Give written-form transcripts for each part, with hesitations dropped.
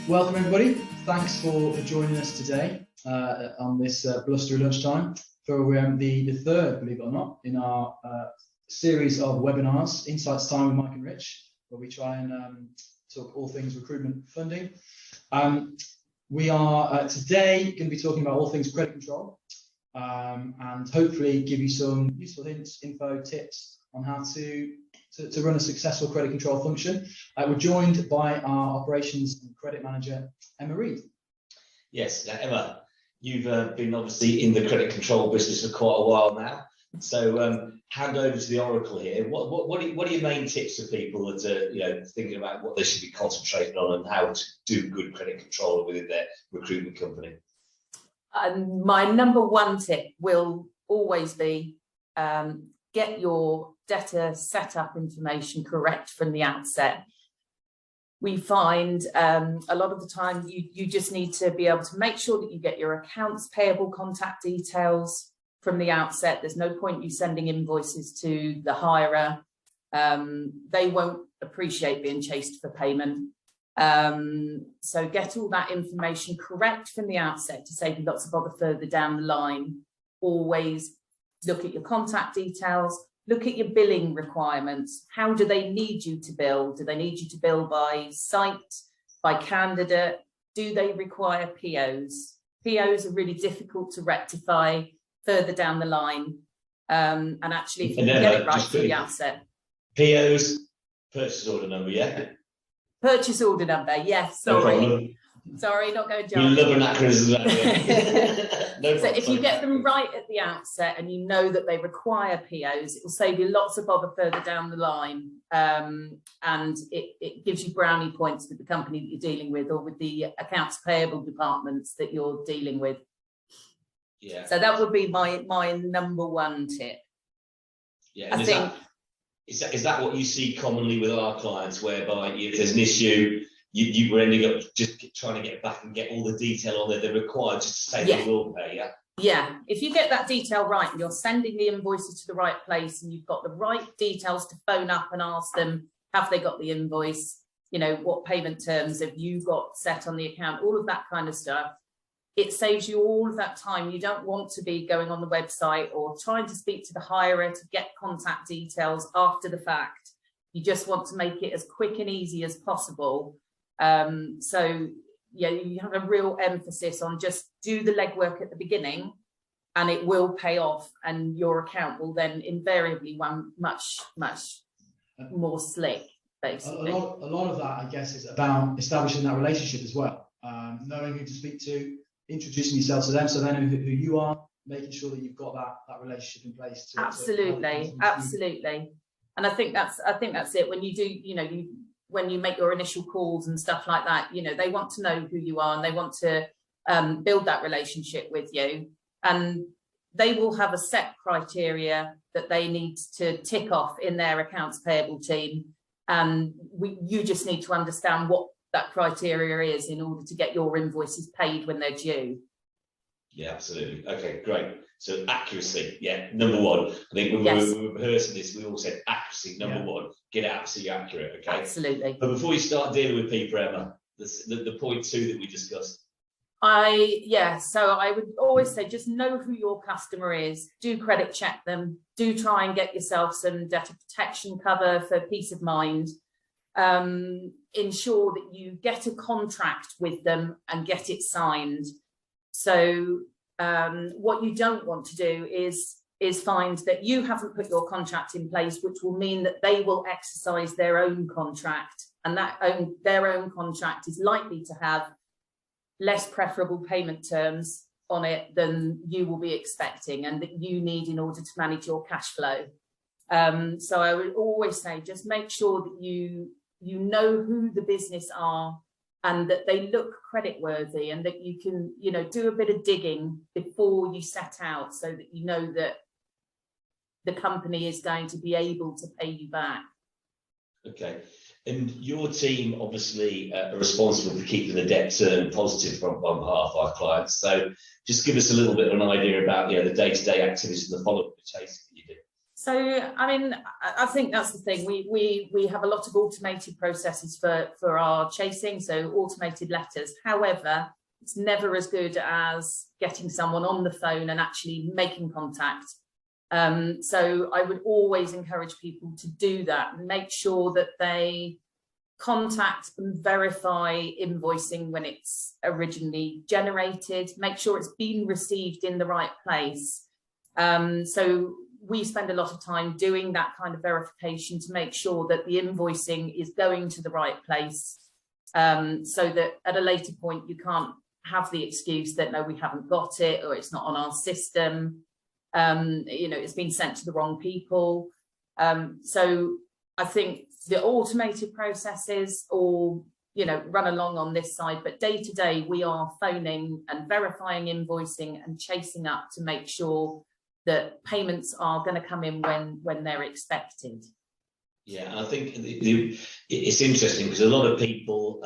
Welcome everybody. Thanks for joining us today on this blustery lunchtime for the third, believe it or not, in our series of webinars, Insights Time with Mike and Rich, where we try and talk all things recruitment funding. We are today going to be talking about all things credit control and hopefully give you some useful hints, info, tips on how to run a successful credit control function. We're joined by our operations and credit manager, Emma Reid. Yes, now Emma, you've been obviously in the credit control business for quite a while now. So hand over to the oracle here. What are your main tips for people that are thinking about what they should be concentrating on and how to do good credit control within their recruitment company? My number one tip will always be get your debtor setup information correct from the outset. We find a lot of the time you just need to be able to make sure that you get your accounts payable contact details from the outset. There's no point you sending invoices to the hirer. They won't appreciate being chased for payment. So get all that information correct from the outset to save you lots of bother further down the line. Always look at your contact details, look at your billing requirements. How do they need you to bill? Do they need you to bill by site, by candidate? Do they require POs? POs are really difficult to rectify further down the line. And actually, if you can get it right from the outset. POs, purchase order number, yeah? Purchase order number, yes, sorry. No, sorry, not going to You love anachronisms. No so if you get them right at the outset and you know that they require POs, it will save you lots of bother further down the line. And it gives you brownie points with the company that you're dealing with or with the accounts payable departments that you're dealing with. Yeah. So that would be my number one tip. Yeah, and is that what you see commonly with our clients, whereby if there's an issue, you were ending up just trying to get back and get all the detail on there they're required just to say they will pay, yeah? Yeah, if you get that detail right and you're sending the invoices to the right place and you've got the right details to phone up and ask them, have they got the invoice? What payment terms have you got set on the account? All of that kind of stuff. It saves you all of that time. You don't want to be going on the website or trying to speak to the hirer to get contact details after the fact. You just want to make it as quick and easy as possible. So yeah, you have a real emphasis on just do the legwork at the beginning and it will pay off and your account will then invariably run much more slick, basically. A lot of that, I guess, is about establishing that relationship as well. Knowing who to speak to, introducing yourself to them so they know who you are, making sure that you've got that relationship in place. Absolutely. And I think that's it. When you do, when you make your initial calls and stuff like that, they want to know who you are and they want to build that relationship with you. And they will have a set criteria that they need to tick off in their accounts payable team. And you just need to understand what that criteria is in order to get your invoices paid when they're due. Yeah, absolutely. Okay, great. So accuracy, yeah, number one. I think when we were rehearsing this, we all said accuracy, number one. Get it absolutely accurate, okay? Absolutely. But before you start dealing with people, Emma, the point two that we discussed. So I would always say just know who your customer is. Do credit check them. Do try and get yourself some debtor protection cover for peace of mind. Ensure that you get a contract with them and get it signed. So what you don't want to do is find that you haven't put your contract in place, which will mean that they will exercise their own contract, and their own contract is likely to have less preferable payment terms on it than you will be expecting and that you need in order to manage your cash flow. So I would always say just make sure that you know who the business are and that they look creditworthy and that you can, do a bit of digging before you set out so that you know that the company is going to be able to pay you back. Okay. And your team obviously are responsible for keeping the debt turn positive on behalf of our clients. So just give us a little bit of an idea about the day-to-day activities and the follow-up chasing that you do. So, I mean, I think that's the thing. We have a lot of automated processes for our chasing, so automated letters. However, it's never as good as getting someone on the phone and actually making contact. So I would always encourage people to do that and make sure that they contact and verify invoicing when it's originally generated, make sure it's been received in the right place. So we spend a lot of time doing that kind of verification to make sure that the invoicing is going to the right place, so that at a later point you can't have the excuse that no, we haven't got it, or it's not on our system, you know, it's been sent to the wrong people. So I think the automated processes all, you know, run along on this side, but day to day we are phoning and verifying invoicing and chasing up to make sure that payments are going to come in when they're expected. Yeah, and I think it's interesting because a lot of people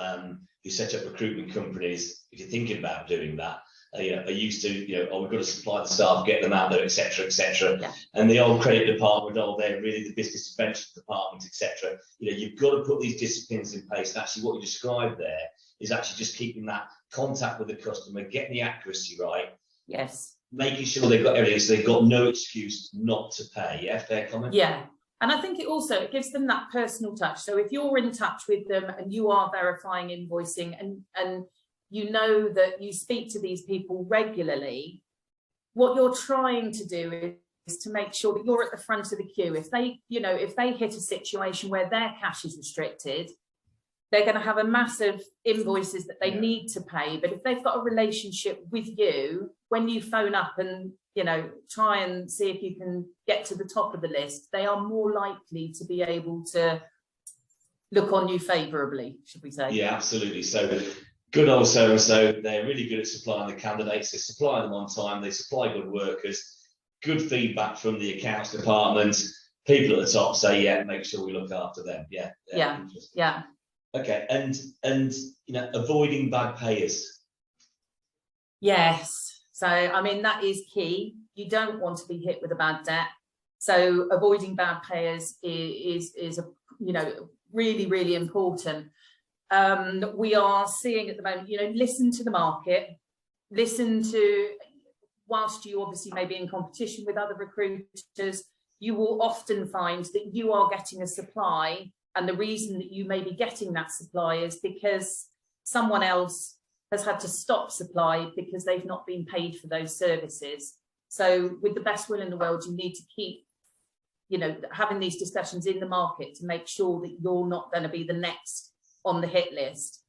who set up recruitment companies, if you're thinking about doing that, you know, are used to, you know, oh, we've got to supply the staff, get them out there, etc., etc. Yeah. And the old credit department, oh, they're really the business development department, etc. You know, you've got to put these disciplines in place. And actually, what you described there is actually just keeping that contact with the customer, getting the accuracy right. Yes. Making sure they've got everything, so they've got no excuse not to pay. Yeah, fair comment. Yeah, and I think it gives them that personal touch. So if you're in touch with them and you are verifying invoicing, and you know that you speak to these people regularly, what you're trying to do is to make sure that you're at the front of the queue. If they, you know, if they hit a situation where their cash is restricted, they're going to have a massive invoices that they need to pay. But if they've got a relationship with you, when you phone up and, you know, try and see if you can get to the top of the list, they are more likely to be able to look on you favourably, should we say? Yeah, absolutely. So good old so-and-so, they're really good at supplying the candidates. They supply them on time. They supply good workers. Good feedback from the accounts department. People at the top say, yeah, make sure we look after them. Yeah. Yeah. Okay, and you know, avoiding bad payers. Yes, so I mean that is key. You don't want to be hit with a bad debt. So avoiding bad payers is a, you know, really important. We are seeing at the moment, you know, listen to the market, listen to, whilst you obviously may be in competition with other recruiters, you will often find that you are getting a supply. And the reason that you may be getting that supply is because someone else has had to stop supply because they've not been paid for those services. So with the best will in the world, you need to keep, you know, having these discussions in the market to make sure that you're not going to be the next on the hit list.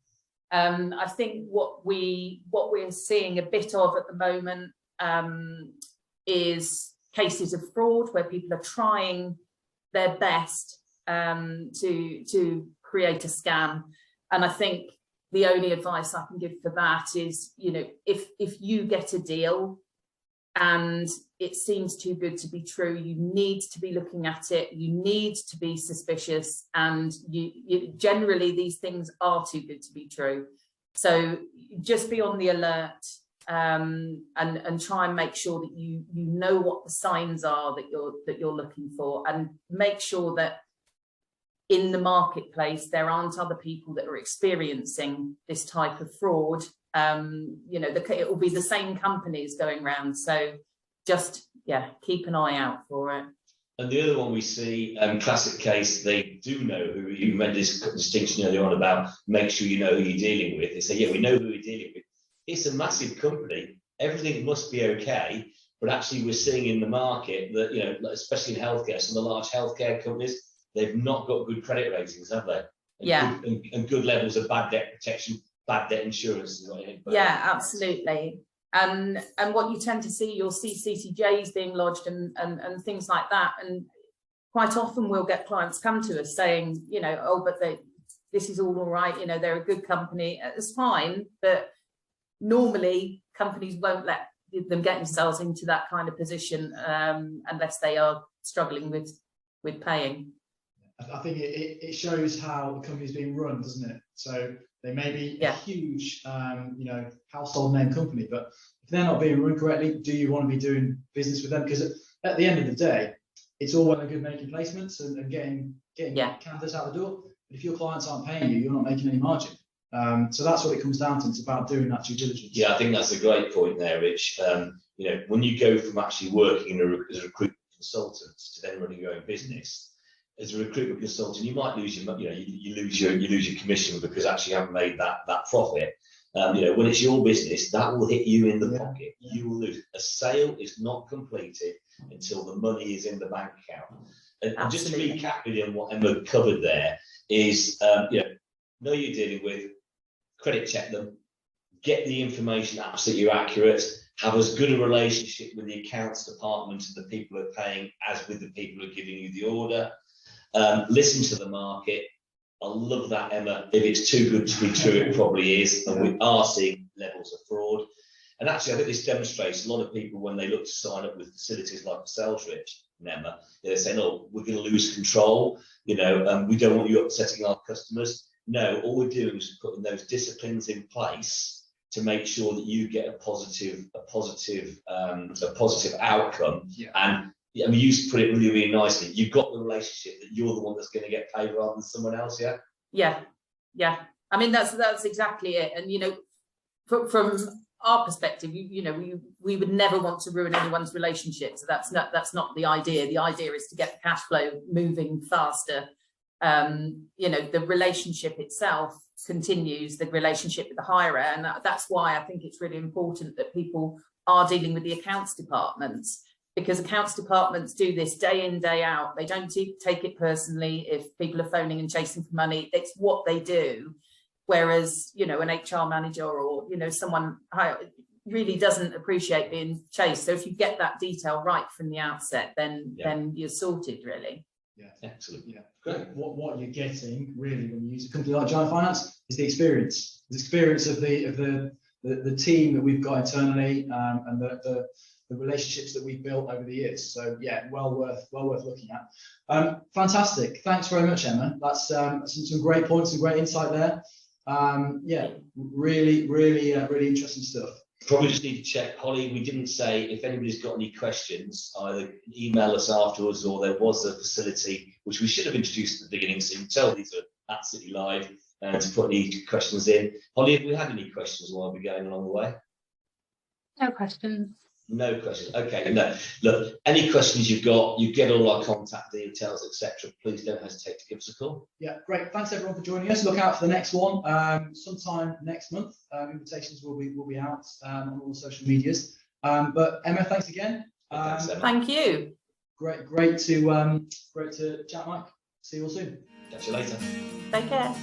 I think what we're seeing a bit of at the moment is cases of fraud where people are trying their best to create a scam. And I think the only advice I can give for that is, you know, if you get a deal and it seems too good to be true, you need to be looking at it, you need to be suspicious, and you generally these things are too good to be true. So just be on the alert, and try and make sure that you know what the signs are that you're looking for, and make sure that in the marketplace there aren't other people that are experiencing this type of fraud. You know, it will be the same companies going around, so just keep an eye out for it. And the other one we see, classic case, they do know who you made this distinction earlier on about make sure you know who you're dealing with. They say, yeah, we know who we're dealing with. It's a massive company, everything must be okay, but actually we're seeing in the market that, you know, especially in healthcare, some of the large healthcare companies, they've not got good credit ratings, have they? And good levels of bad debt protection, bad debt insurance. Yeah, absolutely. And what you tend to see, you'll see CCJs being lodged and things like that. And quite often we'll get clients come to us saying, you know, oh, but this is all right, you know, they're a good company. It's fine, but normally companies won't let them get themselves into that kind of position unless they are struggling with paying. I think it shows how the company's being run, doesn't it? So they may be a huge, you know, household name company, but if they're not being run correctly, do you want to be doing business with them? Because at the end of the day, it's all well and good making placements and getting Yeah. candidates out the door. But if your clients aren't paying you, you're not making any margin. So that's what it comes down to. It's about doing that due diligence. Yeah, I think that's a great point there, Rich. When you go from actually working as a recruitment consultant to then running your own business, as a recruitment consultant, you might lose your, you lose your commission because actually you haven't made that profit. When it's your business, that will hit you in the pocket. You will lose. A sale is not completed until the money is in the bank account. And just to recap on what Emma covered there is, know you're dealing with, credit check them, get the information absolutely accurate, have as good a relationship with the accounts department and the people who are paying as with the people who are giving you the order. Listen to the market. I love that, Emma. If it's too good to be true, it probably is. And we are seeing levels of fraud. And actually, I think this demonstrates a lot of people when they look to sign up with facilities like ourselves, Rich and Emma, they're saying, oh, we're going to lose control. We don't want you upsetting our customers. No, all we're doing is putting those disciplines in place to make sure that you get a positive outcome. Yeah. And you put it really, really nicely. You've got the relationship that you're the one that's going to get paid rather than someone else. Yeah. Yeah. I mean, that's exactly it. And from our perspective, we would never want to ruin anyone's relationship. So that's not the idea. The idea is to get the cash flow moving faster. The relationship itself continues, the relationship with the hirer, and that's why I think it's really important that people are dealing with the accounts departments, because accounts departments do this day in, day out. They don't take it personally if people are phoning and chasing for money. It's what they do. Whereas, an HR manager or, someone really doesn't appreciate being chased. So if you get that detail right from the outset, then you're sorted, really. Yeah, absolutely. Yeah, great. What you're getting really when you use a company like Giant Finance is the experience of the team that we've got internally, and the relationships that we've built over the years. So yeah, well worth looking at. Fantastic. Thanks very much, Emma. That's some great points and great insight there. Really interesting stuff. Probably just need to check, Holly. We didn't say if anybody's got any questions, either email us afterwards, or there was a facility which we should have introduced at the beginning, so you can tell these are absolutely live, and to put any questions in. Holly, have we had any questions while we're going along the way? No questions. No questions. Okay. No. Look, any questions you've got, you get all our contact details, etc. Please don't hesitate to give us a call. Yeah, great. Thanks everyone for joining us. Look out for the next one sometime next month. Invitations will be out on all the social medias. But Emma, thanks again. Thanks, Emma. Thank you. Great to chat, Mike. See you all soon. Catch you later. Take care.